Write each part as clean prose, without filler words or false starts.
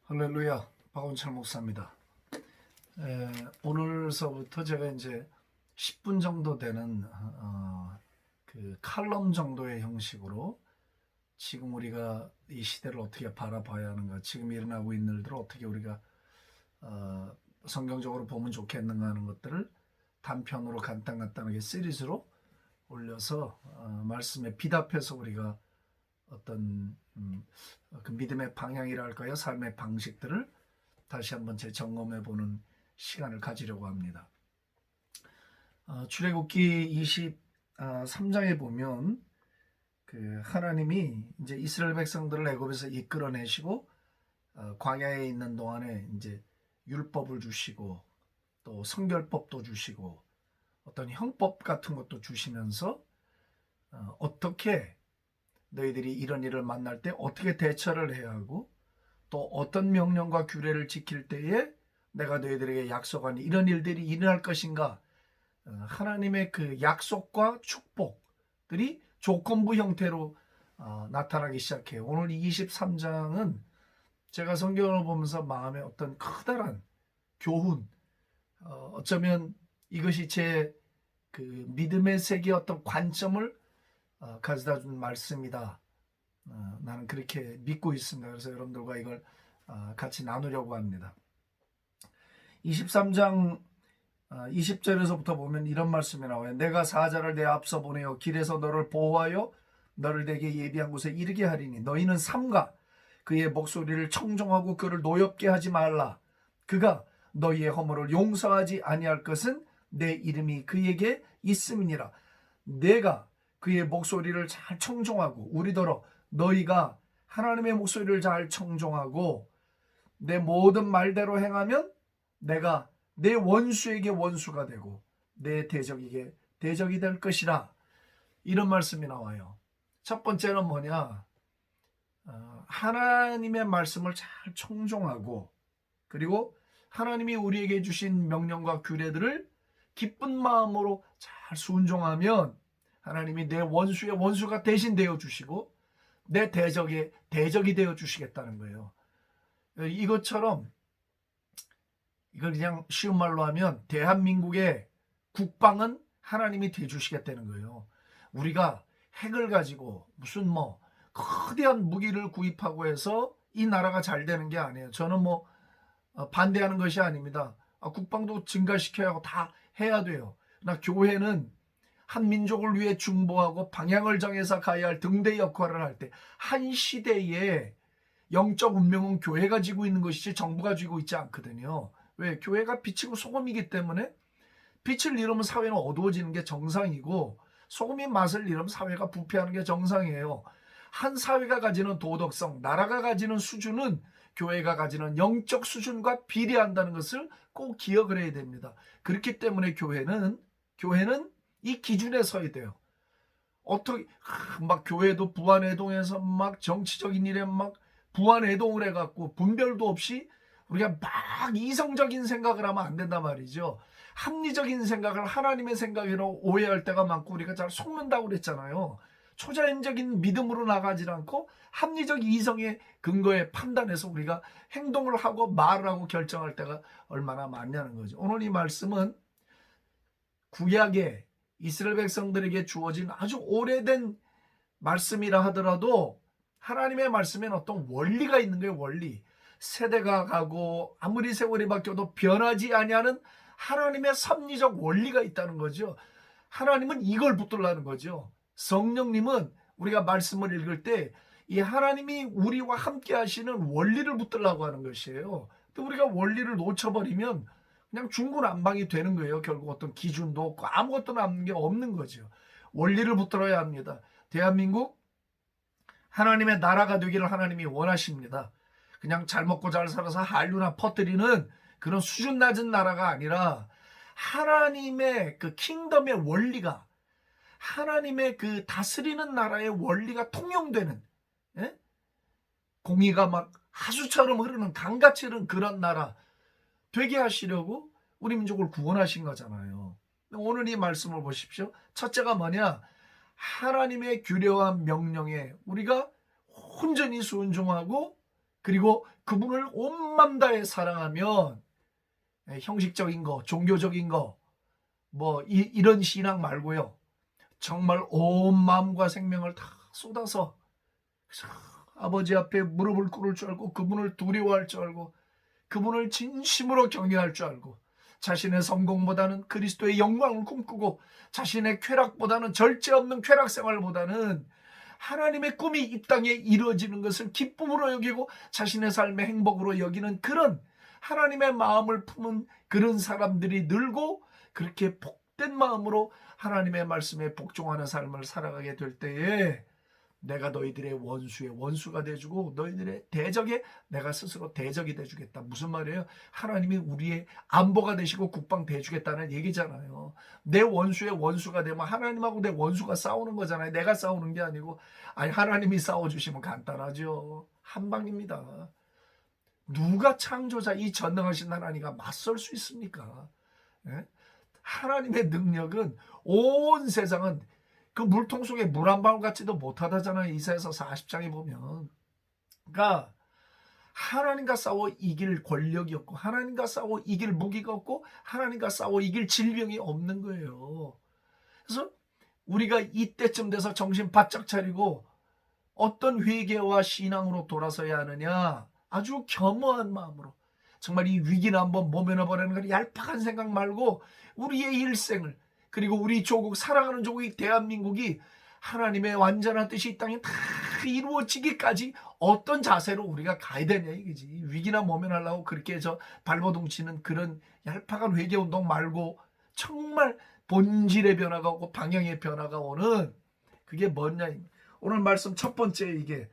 할렐루야, 박원철 목사입니다. 오늘서부터 제가 이제 10분 정도 되는 그 칼럼 정도의 형식으로 지금 우리가 이 시대를 어떻게 바라봐야 하는가, 지금 일어나고 있는 일들을 어떻게 우리가 성경적으로 보면 좋겠는가 하는 것들을 단편으로 간단하게 시리즈로 올려서 말씀에 비답해서 우리가 어떤 그 믿음의 방향이라 할까요? 삶의 방식들을 다시 한번 재점검해 보는 시간을 가지려고 합니다. 출애굽기 23장에 보면 그 하나님이 이제 이스라엘 백성들을 애굽에서 이끌어내시고 광야에 있는 동안에 이제 율법을 주시고 또 성결법도 주시고 어떤 형법 같은 것도 주시면서 어떻게 너희들이 이런 일을 만날 때 어떻게 대처를 해야 하고 또 어떤 명령과 규례를 지킬 때에 내가 너희들에게 약속한 이런 일들이 일어날 것인가, 하나님의 그 약속과 축복들이 조건부 형태로 나타나기 시작해요. 오늘 23장은 제가 성경을 보면서 마음에 어떤 커다란 교훈, 어쩌면 이것이 제 그 믿음의 세계의 어떤 관점을 가져다 준 말씀이다. 나는 그렇게 믿고 있습니다. 그래서 여러분들과 이걸 같이 나누려고 합니다. 23장 20절에서부터 보면 이런 말씀이 나와요. 내가 사자를 내 앞서 보내어 길에서 너를 보호하여 너를 내게 예비한 곳에 이르게 하리니 너희는 삼가 그의 목소리를 청종하고 그를 노엽게 하지 말라. 그가 너희의 허물을 용서하지 아니할 것은 내 이름이 그에게 있음이니라. 내가 그의 목소리를 잘 청종하고 우리더러 너희가 하나님의 목소리를 잘 청종하고 내 모든 말대로 행하면 내가 내 원수에게 원수가 되고 내 대적에게 대적이 될 것이라. 이런 말씀이 나와요. 첫 번째는 뭐냐? 하나님의 말씀을 잘 청종하고 그리고 하나님이 우리에게 주신 명령과 규례들을 기쁜 마음으로 잘 순종하면 하나님이 내 원수의 원수가 대신 되어 주시고 내 대적의 대적이 되어 주시겠다는 거예요. 이것처럼 이걸 그냥 쉬운 말로 하면 대한민국의 국방은 하나님이 돼 주시겠다는 거예요. 우리가 핵을 가지고 무슨 거대한 무기를 구입하고 해서 이 나라가 잘 되는 게 아니에요. 저는 반대하는 것이 아닙니다. 국방도 증가시켜야 하고 다 해야 돼요. 그러나 교회는 한 민족을 위해 중보하고 방향을 정해서 가야 할 등대 역할을 할 때 한 시대에 영적 운명은 교회가 지고 있는 것이지 정부가 쥐고 있지 않거든요. 왜? 교회가 빛이고 소금이기 때문에 빛을 잃으면 사회는 어두워지는 게 정상이고 소금이 맛을 잃으면 사회가 부패하는 게 정상이에요. 한 사회가 가지는 도덕성, 나라가 가지는 수준은 교회가 가지는 영적 수준과 비례한다는 것을 꼭 기억을 해야 됩니다. 그렇기 때문에 교회는 이 기준에 서야 돼요. 어떻게 교회도 부안회동에서 정치적인 일에 부안회동을 해갖고 분별도 없이 우리가 이성적인 생각을 하면 안 된단 말이죠. 합리적인 생각을 하나님의 생각으로 오해할 때가 많고 우리가 잘 속는다고 그랬잖아요. 초자연적인 믿음으로 나가지 않고 합리적 이성의 근거에 판단해서 우리가 행동을 하고 말을 하고 결정할 때가 얼마나 많냐는 거죠. 오늘 이 말씀은 구약의 이스라엘 백성들에게 주어진 아주 오래된 말씀이라 하더라도 하나님의 말씀에는 어떤 원리가 있는 거예요. 원리. 세대가 가고 아무리 세월이 바뀌어도 변하지 아니하는 하나님의 섭리적 원리가 있다는 거죠. 하나님은 이걸 붙들라는 거죠. 성령님은 우리가 말씀을 읽을 때 이 하나님이 우리와 함께 하시는 원리를 붙들라고 하는 것이에요. 또 우리가 원리를 놓쳐버리면 그냥 중구난방이 되는 거예요. 결국 어떤 기준도 없고 아무것도 남는 게 없는 거죠. 원리를 붙들어야 합니다. 대한민국 하나님의 나라가 되기를 하나님이 원하십니다. 그냥 잘 먹고 잘 살아서 한류나 퍼뜨리는 그런 수준 낮은 나라가 아니라 하나님의 그 킹덤의 원리가, 하나님의 그 다스리는 나라의 원리가 통용되는, 공의가 하수처럼 흐르는 강같이 흐르는 그런 나라 되게 하시려고 우리 민족을 구원하신 거잖아요. 오늘 이 말씀을 보십시오. 첫째가 뭐냐? 하나님의 규례와 명령에 우리가 온전히 순종하고 그리고 그분을 온 맘 다해 사랑하면 형식적인 거, 종교적인 거, 뭐 이런 신앙 말고요. 정말 온 마음과 생명을 다 쏟아서 아버지 앞에 무릎을 꿇을 줄 알고 그분을 두려워할 줄 알고 그분을 진심으로 경외할 줄 알고 자신의 성공보다는 그리스도의 영광을 꿈꾸고 자신의 쾌락보다는 절제 없는 쾌락 생활보다는 하나님의 꿈이 이 땅에 이루어지는 것을 기쁨으로 여기고 자신의 삶의 행복으로 여기는 그런 하나님의 마음을 품은 그런 사람들이 늘고 그렇게 복된 마음으로 하나님의 말씀에 복종하는 삶을 살아가게 될 때에 내가 너희들의 원수의 원수가 돼주고 너희들의 대적에 내가 스스로 대적이 돼주겠다. 무슨 말이에요? 하나님이 우리의 안보가 되시고 국방 돼주겠다는 얘기잖아요. 내 원수의 원수가 되면 하나님하고 내 원수가 싸우는 거잖아요. 내가 싸우는 게 아니고 아니 하나님이 싸워주시면 간단하죠. 한 방입니다. 누가 창조자 이 전능하신 하나님과 맞설 수 있습니까? 예? 하나님의 능력은 온 세상은 그 물통 속에 물 한 방울 같지도 못하다잖아요. 이사야서 40장에 보면. 그러니까 하나님과 싸워 이길 권력이 없고 하나님과 싸워 이길 무기가 없고 하나님과 싸워 이길 질병이 없는 거예요. 그래서 우리가 이때쯤 돼서 정신 바짝 차리고 어떤 회개와 신앙으로 돌아서야 하느냐. 아주 겸허한 마음으로 정말 이 위기는 한번 모면해보라는 걸 얄팍한 생각 말고 우리의 일생을 그리고 우리 조국 사랑하는 조국이 대한민국이 하나님의 완전한 뜻이 이 땅에 다 이루어지기까지 어떤 자세로 우리가 가야 되냐 이거지. 위기나 모면하려고 그렇게 해서 발버둥 치는 그런 얄팍한 회개운동 말고 정말 본질의 변화가 오고 방향의 변화가 오는 그게 뭐냐. 오늘 말씀 첫 번째 이게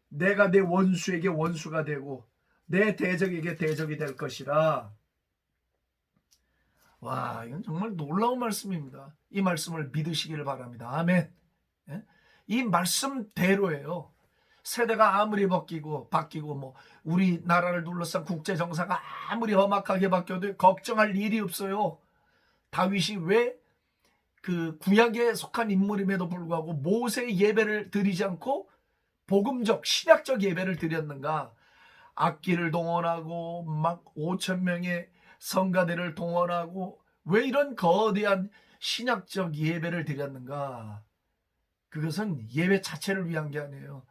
내가 내 원수에게 원수가 되고 내 대적에게 대적이 될 것이라. 와, 이건 정말 놀라운 말씀입니다. 이 말씀을 믿으시기를 바랍니다. 아멘. 예? 이 말씀대로예요. 세대가 아무리 바뀌고 뭐 우리나라를 둘러싼 국제 정사가 아무리 험악하게 바뀌어도 걱정할 일이 없어요. 다윗이 왜 그 구약에 속한 인물임에도 불구하고 모세의 예배를 드리지 않고 복음적 신약적 예배를 드렸는가? 악기를 동원하고 막 5천 명의 성가대를 동원하고 왜 이런 거대한 신약적 예배를 드렸는가? 그것은 예배 자체를 위한 게 아니에요.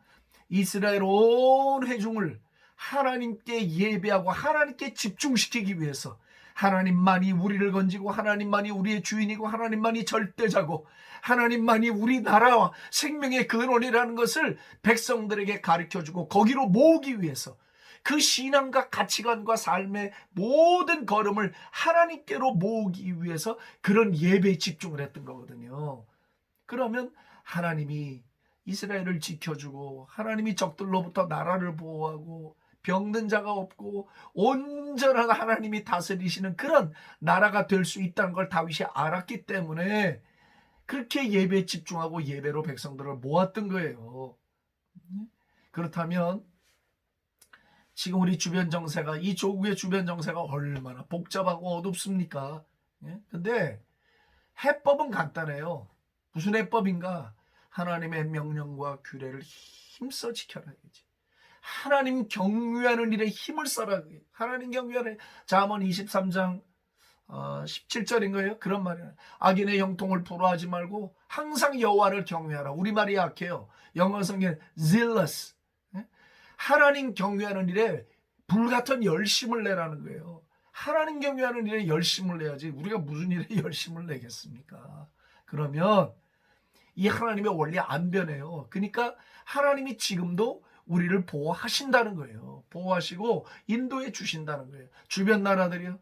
이스라엘 온 회중을 하나님께 예배하고 하나님께 집중시키기 위해서 하나님만이 우리를 건지고 하나님만이 우리의 주인이고 하나님만이 절대자고 하나님만이 우리나라와 생명의 근원이라는 것을 백성들에게 가르쳐주고 거기로 모으기 위해서 그 신앙과 가치관과 삶의 모든 걸음을 하나님께로 모으기 위해서 그런 예배에 집중을 했던 거거든요. 그러면 하나님이 이스라엘을 지켜주고 하나님이 적들로부터 나라를 보호하고 병든 자가 없고 온전한 하나님이 다스리시는 그런 나라가 될 수 있다는 걸 다윗이 알았기 때문에 그렇게 예배에 집중하고 예배로 백성들을 모았던 거예요. 그렇다면 지금 우리 주변 정세가 이 조국의 주변 정세가 얼마나 복잡하고 어둡습니까? 근데 해법은 간단해요. 무슨 해법인가? 하나님의 명령과 규례를 힘써 지켜라. 하나님 경외하는 일에 힘을 써라. 하나님 경외하는 잠언 23장 17절인 거예요. 그런 말이에요. 악인의 형통을 부러워하지 말고 항상 여호와를 경외하라. 우리말이 약해요. 영어 성경 zealous. 하나님 경외하는 일에 불같은 열심을 내라는 거예요. 하나님 경외하는 일에 열심을 내야지 우리가 무슨 일에 열심을 내겠습니까? 그러면 이 하나님의 원리 안 변해요. 그러니까 하나님이 지금도 우리를 보호하신다는 거예요. 보호하시고 인도해 주신다는 거예요. 주변 나라들이요.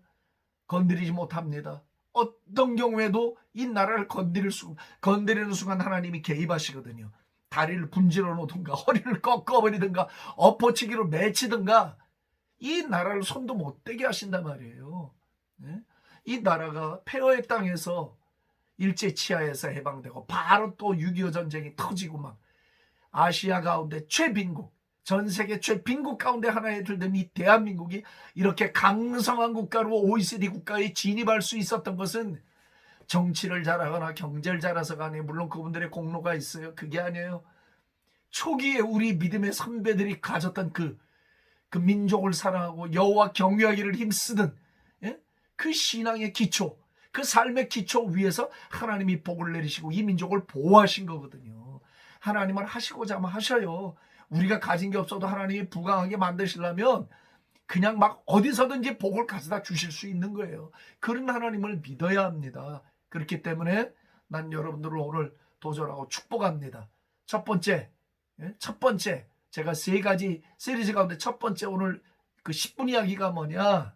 건드리지 못합니다. 어떤 경우에도 이 나라를 건드리는 순간 하나님이 개입하시거든요. 다리를 분질러 놓든가 허리를 꺾어버리든가 엎어치기로 맺히든가 이 나라를 손도 못 대게 하신단 말이에요. 이 나라가 폐허의 땅에서 일제 치하에서 해방되고 바로 또 6.25 전쟁이 터지고 막 아시아 가운데 최빈국, 전 세계 최빈국 가운데 하나에 들던 이 대한민국이 이렇게 강성한 국가로 OECD 국가에 진입할 수 있었던 것은 정치를 잘하거나 경제를 잘해서가 아니에요. 물론 그분들의 공로가 있어요. 그게 아니에요. 초기에 우리 믿음의 선배들이 가졌던 그 그 민족을 사랑하고 여호와 경외하기를 힘쓰는, 예? 그 신앙의 기초, 그 삶의 기초 위에서 하나님이 복을 내리시고 이 민족을 보호하신 거거든요. 하나님은 하시고자 하면 하셔요. 우리가 가진 게 없어도 하나님이 부강하게 만드시려면 그냥 막 어디서든지 복을 가져다 주실 수 있는 거예요. 그런 하나님을 믿어야 합니다. 그렇기 때문에 난 여러분들을 오늘 도전하고 축복합니다. 첫 번째, 제가 세 가지 시리즈 가운데 첫 번째 오늘 그 10분 이야기가 뭐냐?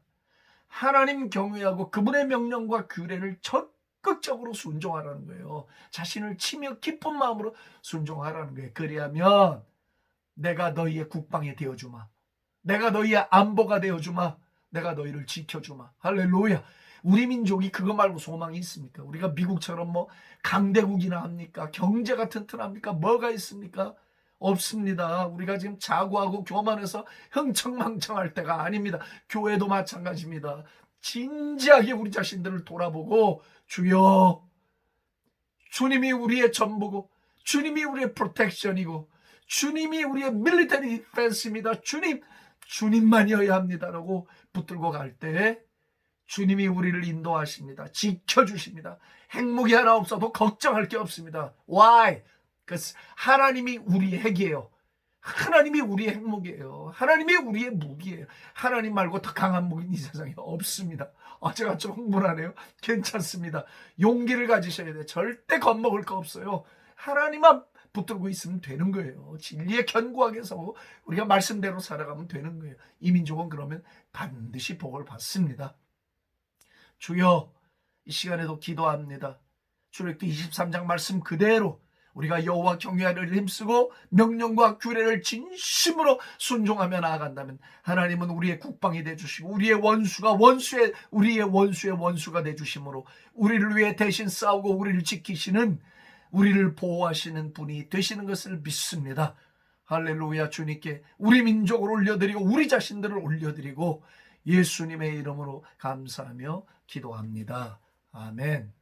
하나님 경외하고 그분의 명령과 규례를 적극적으로 순종하라는 거예요. 자신을 치며 기쁜 마음으로 순종하라는 거예요. 그리하면 내가 너희의 국방이 되어주마. 내가 너희의 안보가 되어주마. 내가 너희를 지켜주마. 할렐루야. 우리 민족이 그거 말고 소망이 있습니까? 우리가 미국처럼 뭐 강대국이나 합니까? 경제가 튼튼합니까? 뭐가 있습니까? 없습니다. 우리가 지금 자고하고 교만해서 흥청망청할 때가 아닙니다. 교회도 마찬가지입니다. 진지하게 우리 자신들을 돌아보고 주여, 주님이 우리의 전부고 주님이 우리의 프로텍션이고 주님이 우리의 밀리터리 디펜스입니다. 주님만이어야 합니다라고 붙들고 갈 때 주님이 우리를 인도하십니다. 지켜주십니다. 핵무기 하나 없어도 걱정할 게 없습니다. Why? 하나님이 우리의 핵이에요. 하나님이 우리의 핵무기예요. 하나님이 우리의 무기예요. 하나님 말고 더 강한 무기는 이 세상에 없습니다. 제가 좀 흥분하네요. 괜찮습니다. 용기를 가지셔야 돼요. 절대 겁먹을 거 없어요. 하나님만 붙들고 있으면 되는 거예요. 진리에 견고하게 서고 우리가 말씀대로 살아가면 되는 거예요. 이 민족은 그러면 반드시 복을 받습니다. 주여, 이 시간에도 기도합니다. 출애굽기 23장 말씀 그대로 우리가 여호와 경외하기를 힘쓰고 명령과 규례를 진심으로 순종하며 나아간다면 하나님은 우리의 국방이 되주시고 우리의 원수의 원수가 되주심으로 우리를 위해 대신 싸우고 우리를 지키시는, 우리를 보호하시는 분이 되시는 것을 믿습니다. 할렐루야. 주님께 우리 민족을 올려드리고 우리 자신들을 올려드리고 예수님의 이름으로 감사하며 기도합니다. 아멘.